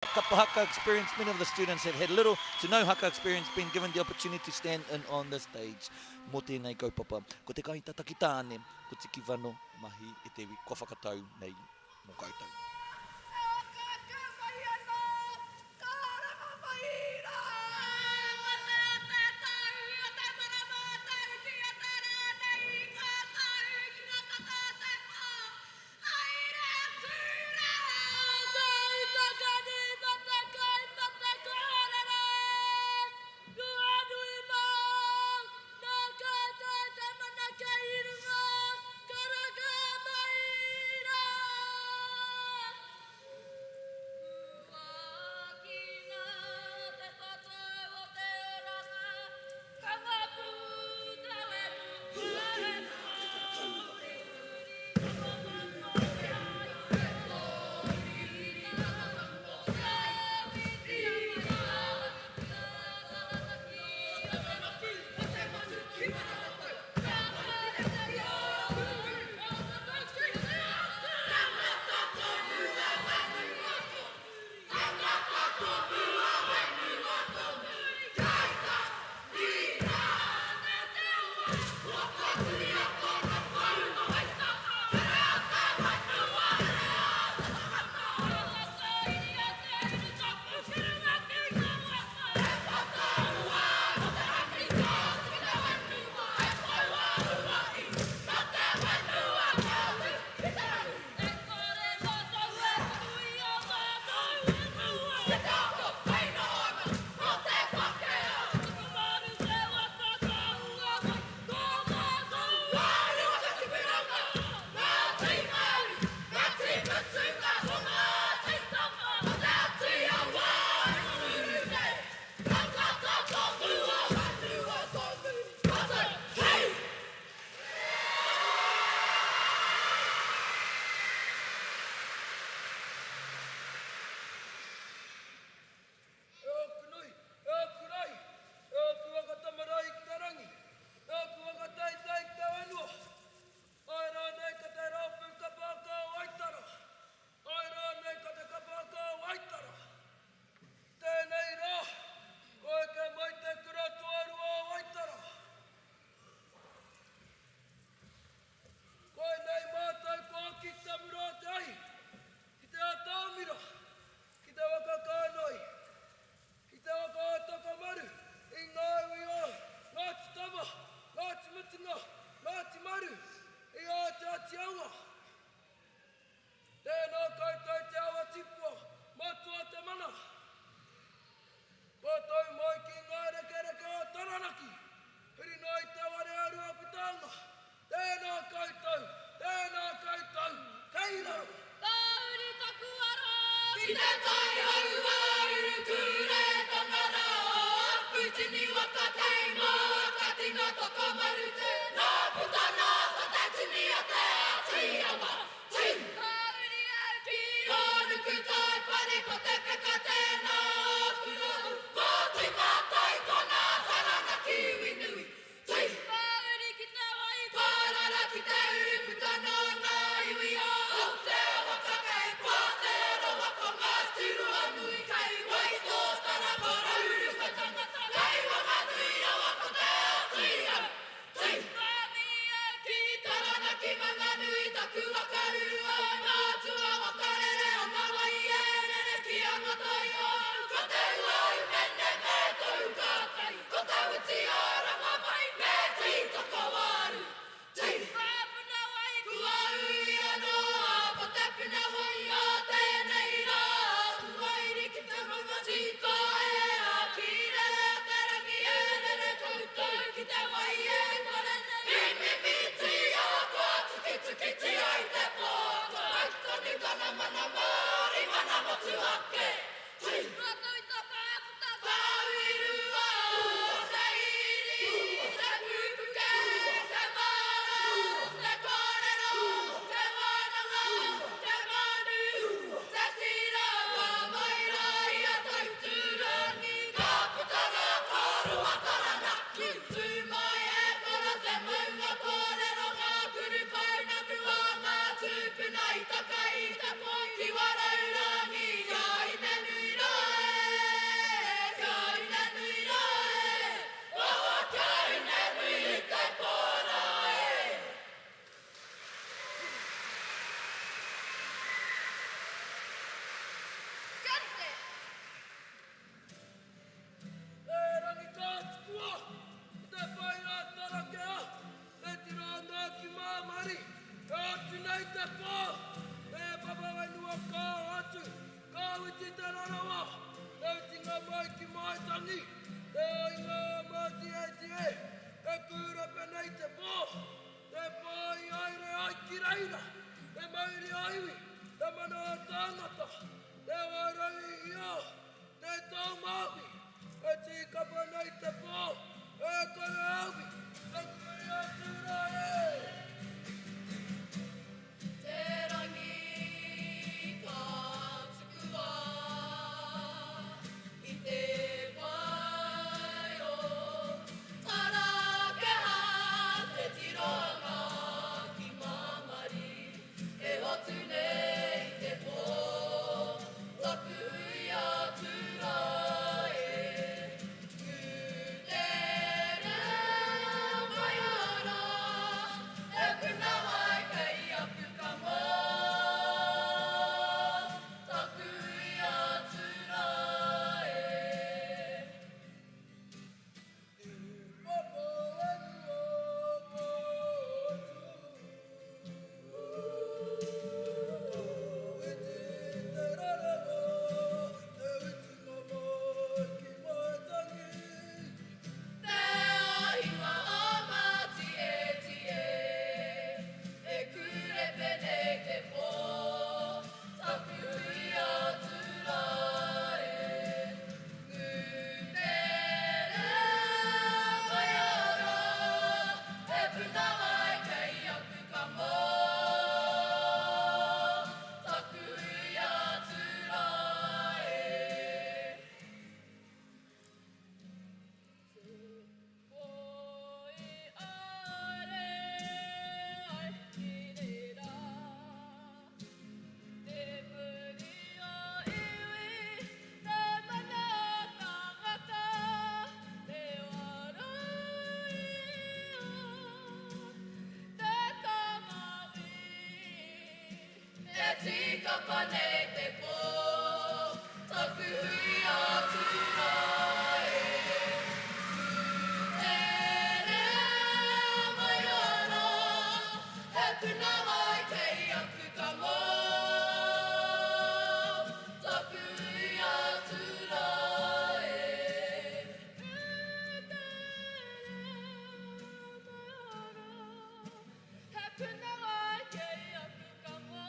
Kappa Haka experience, many of the students have had little to no haka experience, been given the opportunity to stand in on the stage. Mō tēnei kaupapa, ko te kaitata ki tāne, ko te kiwano mahi e te wi, kua whakatau nei mō koutou. rarawa, e tinga mai ki mai tangi, e inga mati e tie, e kura penei te pō, e pai aire ai ki reira, e mairi aiwi, e mana tangata, e warai ia, te tau mawi, e tika penei te pō, e kore awi, e kore atura e. Te rangi ka tuku wā, I te pai o Tarakeha, te tiroanga ki mamari, e hotu nei te pō, taku ia tura e. Kutere mai ara, e puna mai kei aku ka mō, taku ia tura e. Papa anu o e te rarawa, e tinga mai ki mai tangi. Te ahinga amati e tie, e kure penei te pō, taku ia tura e. Kutere mai ara, e puna mai kei aku ka mō, taku ia tura e. Poi are ai kirera, te puri o iwi, te mana tangata, te warai o, te tamawi, e tika panei te pō, taku ia tura e. Tere mai ara, e puna mai kei aku ka mō, taku ia tura e. Tere mai ara, e puna mai kei aku ka mō,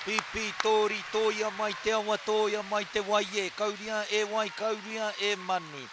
Pipi, tori, toia mai te awa, toia mai te wai e. Kauria e wai, kauria e manu.